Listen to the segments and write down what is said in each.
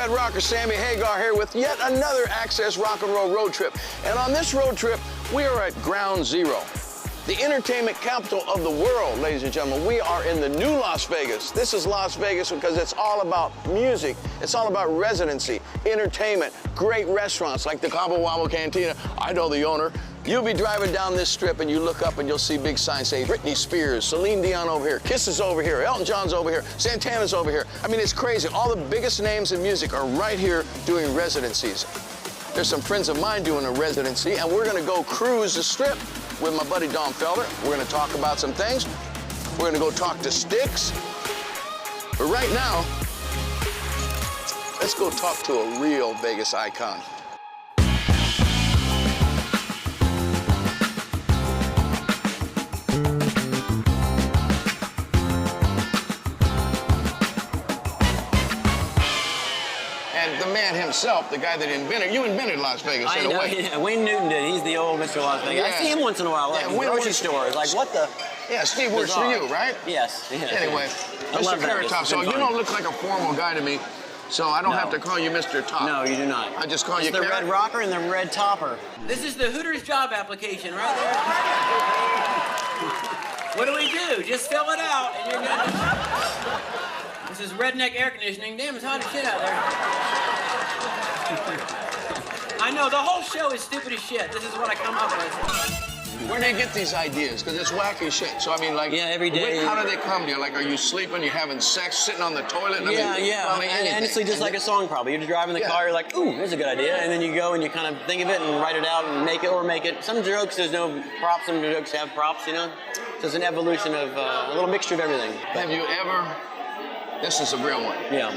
Red Rocker Sammy Hagar here with yet another AXS Rock and Roll road trip. And on this road trip, we are at Ground Zero, the entertainment capital of the world, ladies and gentlemen. We are in the new Las Vegas. This is Las Vegas because it's all about music. It's all about residency, entertainment, great restaurants like the Cabo Wabo Cantina. I know the owner. You'll be driving down this strip and you look up and you'll see big signs say Britney Spears, Celine Dion over here, Kiss is over here, Elton John's over here, Santana's over here. I mean, it's crazy. All the biggest names in music are right here doing residencies. There's some friends of mine doing a residency, and we're gonna go cruise the strip with my buddy Don Felder. We're gonna talk about some things. We're gonna go talk to Styx. But right now, let's go talk to a real Vegas icon. The man himself, the guy that invented, you invented Las Vegas in a way. Yeah, Wayne Newton did. He's the old Mr. Las Vegas. Yeah. I see him once in a while, like in grocery stores. Like, what the? Yeah, Steve works for you, right? Yes. Yeah. Anyway, Mr. Carrot Top. So you don't look like a formal guy to me, so I don't have to call you Mr. Top. No, you do not. I just call you the Carrot. Red Rocker and the Red Topper. This is the Hooters job application right there. What do we do? Just fill it out and you're good. This is redneck air conditioning. Damn, it's hot as shit out there. I know, the whole show is stupid as shit. This is what I come up with. Where do you get these ideas? Because it's wacky shit. So, I mean, like, yeah, every day. How do they come to you? Like, are you sleeping, you having sex, sitting on the toilet? And honestly, just like a song probably. You're driving the car, you're like, ooh, there's a good idea. And then you go and you kind of think of it and write it out and make it or make it. Some jokes, there's no props. Some jokes have props, you know? So it's an evolution of a little mixture of everything. Have you ever, this is a real one. Yeah.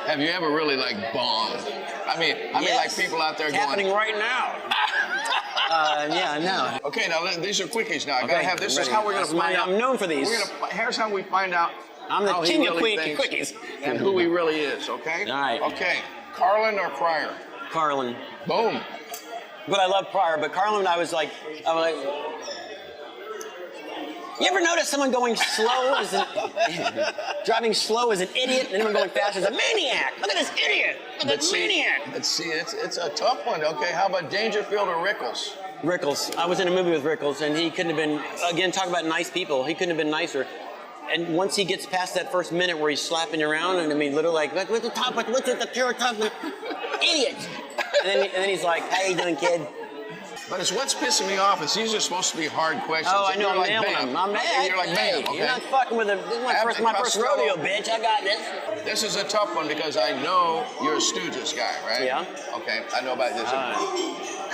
Have you ever really, like, bombed? I mean, like people out there it's going. Happening right now. Yeah, no. Okay, now these are quickies now. I gotta have, this is how we're gonna find out. I'm known for these. Here's how we find out. I'm the king of really quickies. And who he really is, okay? All right. Okay, Carlin or Pryor? Carlin. Boom. But I love Pryor, but Carlin, I'm like, you ever notice someone going slow driving slow as an idiot, and anyone going fast as a maniac? Look at this idiot! Look at this maniac! Let's see, it's a tough one. Okay, how about Dangerfield or Rickles? Rickles. I was in a movie with Rickles, and he couldn't have been, again, talk about nice people, he couldn't have been nicer. And once he gets past that first minute where he's slapping you around, and I mean, literally like, what's the top, what's the pure top, idiot! And then he's like, how you doing, kid? But it's what's pissing me off is these are supposed to be hard questions. Oh, I know, I'm like, nailing them. I'm You're like, bam, okay. You're not fucking with it. This is my first rodeo, bitch. I got this. This is a tough one because I know you're a Stooges guy, right? Yeah. Okay, I know about this.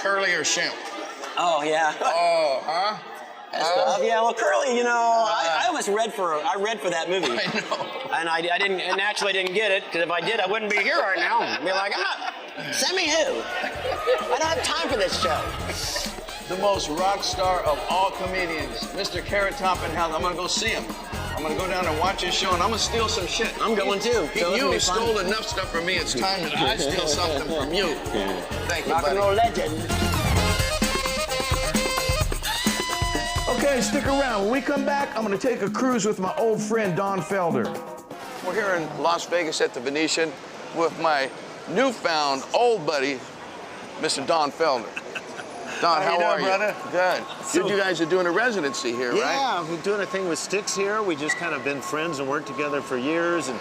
Curly or Shemp? Oh, yeah. Oh, huh? Yeah, well, Curly, you know, I almost read for that movie. I know. And I didn't, and naturally didn't get it, because if I did, I wouldn't be here right now. I'd be like, I'm not, send me who? I don't have time for this show. The most rock star of all comedians, Mr. Carrot Top in hell. I'm gonna go see him. I'm gonna go down and watch his show, and I'm gonna steal some shit. I'm going too. You stole enough stuff from me. It's time that I steal something from you. Thank you, Rock and buddy. roll legend. Okay, stick around. When we come back, I'm gonna take a cruise with my old friend, Don Felder. We're here in Las Vegas at the Venetian with my newfound old buddy, Mr. Don Felder. Don, how are you? Brother? Good. So, you guys are doing a residency here, right? Yeah, we're doing a thing with Styx here. We just kind of been friends and worked together for years, and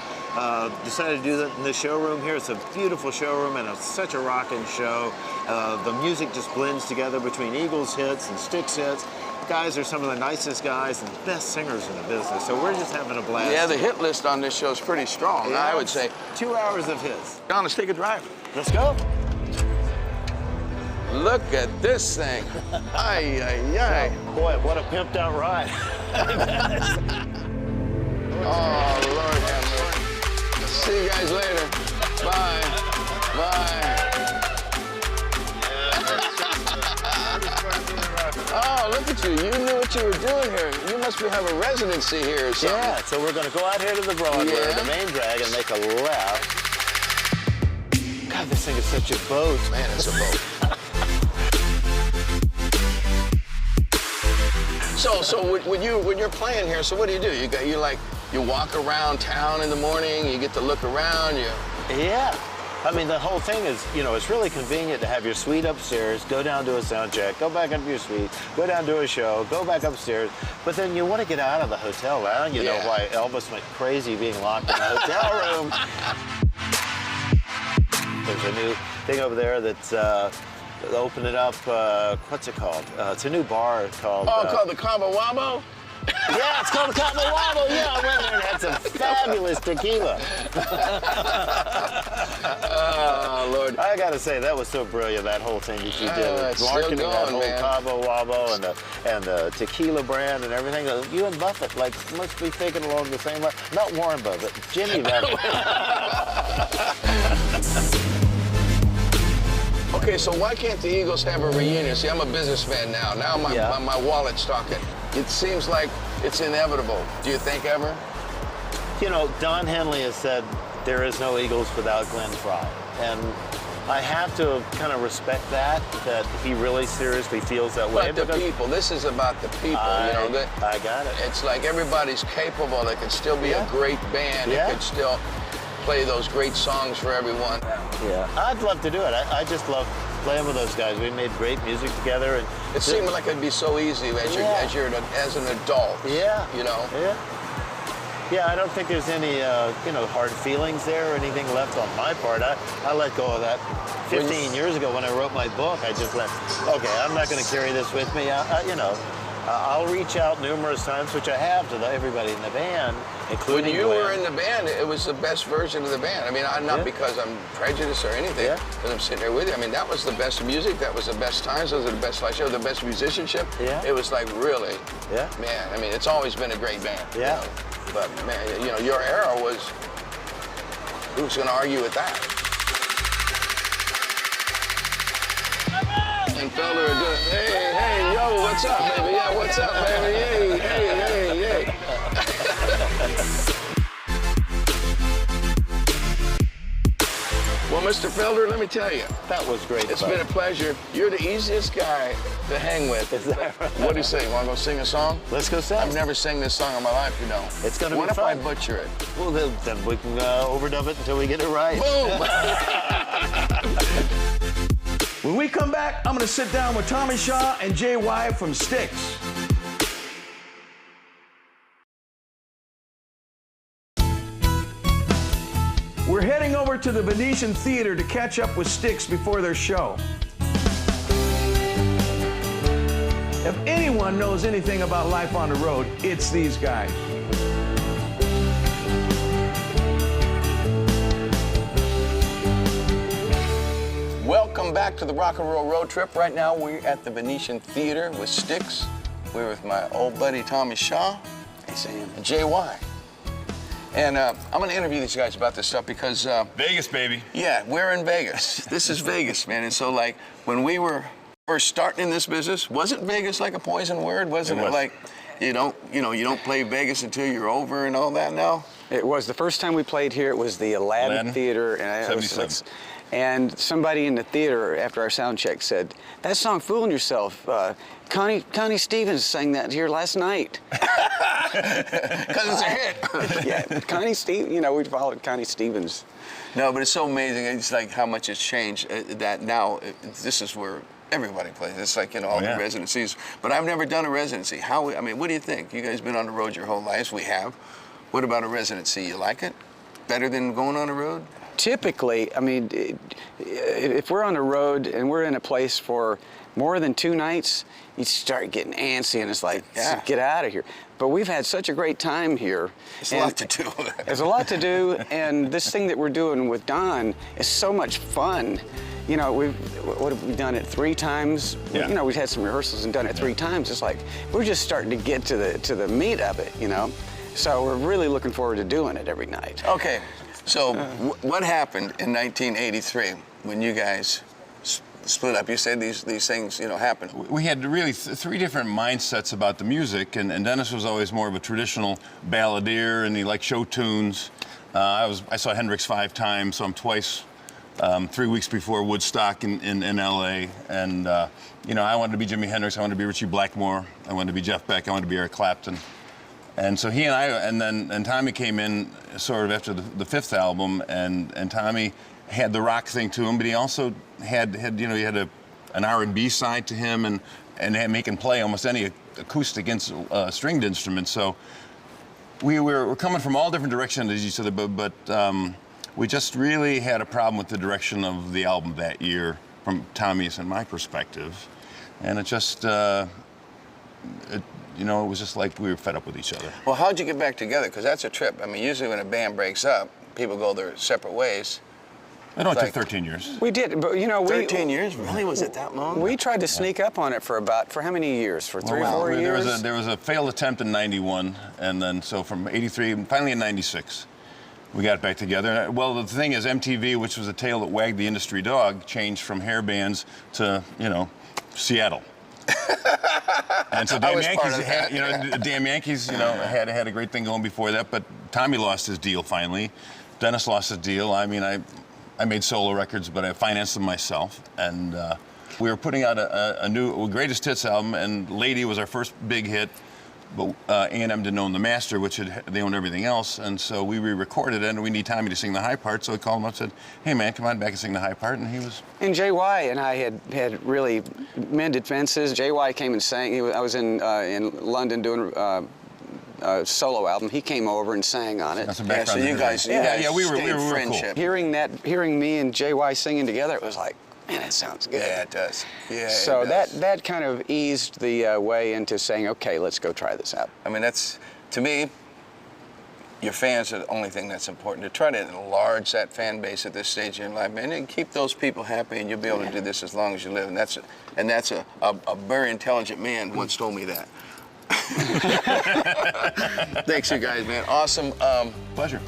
decided to do that in the showroom here. It's a beautiful showroom and such a rocking show. The music just blends together between Eagles hits and Styx hits. The guys are some of the nicest guys and best singers in the business, so we're just having a blast. Yeah, the hit list on this show is pretty strong, Yeah, I would say. 2 hours of hits. Don, let's take a drive. Let's go. Look at this thing. Ay, ay, ay. Boy, what a pimped out ride. Oh, Lord have mercy. See you guys later. Bye. Bye. Oh, look at you. You knew what you were doing here. You must have a residency here or something. Yeah, so we're going to go out here to the Broadway, the main drag, and make a left. God, this thing is such a boat. Man, it's a boat. So when you're playing here, so what do? You walk around town in the morning, you get to look around, Yeah. I mean, the whole thing is, you know, it's really convenient to have your suite upstairs, go down to a sound check, go back up to your suite, go down to a show, go back upstairs. But then you want to get out of the hotel lounge. You know why Elvis went crazy being locked in the hotel room. There's a new thing over there that's opened it up. What's it called? It's a new bar called... called the Cabo Wabo? Yeah, it's called the Cabo Wabo. Yeah, I went there and had some fabulous tequila. Oh, Lord. I gotta say, that was so brilliant, that whole thing that you did. It's Marketing still that going, whole man. Cabo Wabo and the tequila brand and everything. You and Buffett, like, must be thinking along the same line. Not Warren Buffett, Jimmy Buffett. Okay, so why can't the Eagles have a reunion? See, I'm a businessman now. Now my wallet's talking. It seems like it's inevitable. Do you think ever? You know, Don Henley has said there is no Eagles without Glenn Frey. And I have to kind of respect that he really seriously feels that way. But the people, this is about the people, you know. I got it. It's like everybody's capable. It could still be a great band. It could still play those great songs for everyone. Yeah, I'd love to do it. I just love playing with those guys. We made great music together. And it seemed like it'd be so easy as as an adult. Yeah. You know. Yeah. Yeah, I don't think there's any you know, hard feelings there or anything left on my part. I let go of that 15 years ago when I wrote my book. I just went, okay, I'm not going to carry this with me. You know, I'll reach out numerous times, which I have to everybody in the band, including When you Glenn. were in the band, it was the best version of the band. I mean, not because I'm prejudiced or anything, because I'm sitting there with you. I mean, that was the best music. That was the best times. Those are the best live shows, the best musicianship. Yeah. It was like really, Yeah. man, I mean, it's always been a great band. Yeah. You know? But, man, you know, your era was, who's going to argue with that? And Felder are doing, hey, yo, what's up, baby? Yeah, what's up, baby? Hey. Well, Mr. Felder, let me tell you. That was great. It's been a pleasure. You're the easiest guy to hang with. Is that right? What do you say? You want to go sing a song? Let's go sing. I've never sang this song in my life, you know. It's going to be What if I fun. butcher it? Well, then we can overdub it until we get it right. Boom! When we come back, I'm going to sit down with Tommy Shaw and Jay Wyatt from Styx. We're heading over to the Venetian Theater to catch up with Styx before their show. If anyone knows anything about life on the road, it's these guys. Welcome back to the Rock and Roll Road Trip. Right now, we're at the Venetian Theater with Styx. We're with my old buddy, Tommy Shaw. Hey, Sam. And Jay Y. And I'm going to interview these guys about this stuff because... Vegas, baby. Yeah, we're in Vegas. This is Vegas, man. And so, like, when we were first starting in this business, wasn't Vegas like a poison word? Wasn't it like, you don't play Vegas until you're over and all that now? It was. The first time we played here, it was the Aladdin Theater. And 77. And somebody in the theater, after our sound check, said, "That song, Fooling Yourself, Connie Stevens sang that here last night." Because it's a hit. Yeah, Connie Stevens, you know, we followed Connie Stevens. No, but it's so amazing. It's like how much it's changed that now this is where everybody plays. It's like, you know, all the residencies. But I've never done a residency. I mean, what do you think? You guys been on the road your whole lives. We have. What about a residency? You like it? Better than going on the road? Typically, I mean, if we're on the road and we're in a place for more than 2 nights, you start getting antsy and it's like, get out of here. But we've had such a great time here. There's a lot to do. There's a lot to do, and this thing that we're doing with Don is so much fun. You know, what have we done it 3 times? Yeah. You know, we've had some rehearsals and done it 3 times. It's like, we're just starting to get to the meat of it, you know? So we're really looking forward to doing it every night. Okay, so what happened in 1983 when you guys split up? You said these things, you know, happened. We had really 3 different mindsets about the music, and Dennis was always more of a traditional balladeer, and he liked show tunes. I saw Hendrix 5 times, saw him twice, 3 weeks before Woodstock in L.A., and you know, I wanted to be Jimi Hendrix, I wanted to be Ritchie Blackmore, I wanted to be Jeff Beck, I wanted to be Eric Clapton. And so he and I, and Tommy came in sort of after the 5th album, and Tommy had the rock thing to him, but he also had you know, he had an R&B side to him, and he can play almost any acoustic stringed instrument. So we're coming from all different directions as each other, but we just really had a problem with the direction of the album that year from Tommy's and my perspective, and it just you know, it was just like we were fed up with each other. Well, how'd you get back together? Because that's a trip. I mean, usually when a band breaks up, people go their separate ways. It only took 13 years. We did, but you know, 13 years? Really? Was it that long? We tried to sneak up on it for how many years? For 3 or 4 years? There was a failed attempt in '91, and then so from '83, finally in '96, we got back together. Well, the thing is, MTV, which was the tail that wagged the industry dog, changed from hair bands to, you know, Seattle. And so Damn Yankees, had a great thing going before that, but Tommy lost his deal finally. Dennis lost his deal. I mean, I made solo records, but I financed them myself, and we were putting out a new greatest hits album, and Lady was our first big hit, but A&M didn't own the master, which they owned everything else, and so we re-recorded it, and we need Tommy to sing the high part, so I called him up and said, hey man, come on back and sing the high part, and he was... And JY and I had really mended fences. JY came and sang. I was in London doing a solo album. He came over and sang on it. That's a background. So you guys we were friendship. Cool. Hearing me and JY singing together, it was like, man, that sounds good. Yeah, it does. Yeah. So it does. that kind of eased the way into saying, okay, let's go try this out. I mean, that's, to me, your fans are the only thing that's important. To try to enlarge that fan base at this stage in your life, man, and keep those people happy, and you'll be able to do this as long as you live. And that's a very intelligent man once told me that. Thanks, you guys, man. Awesome. Pleasure.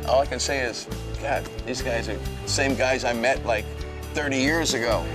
All I can say is, God, these guys are the same guys I met like 30 years ago.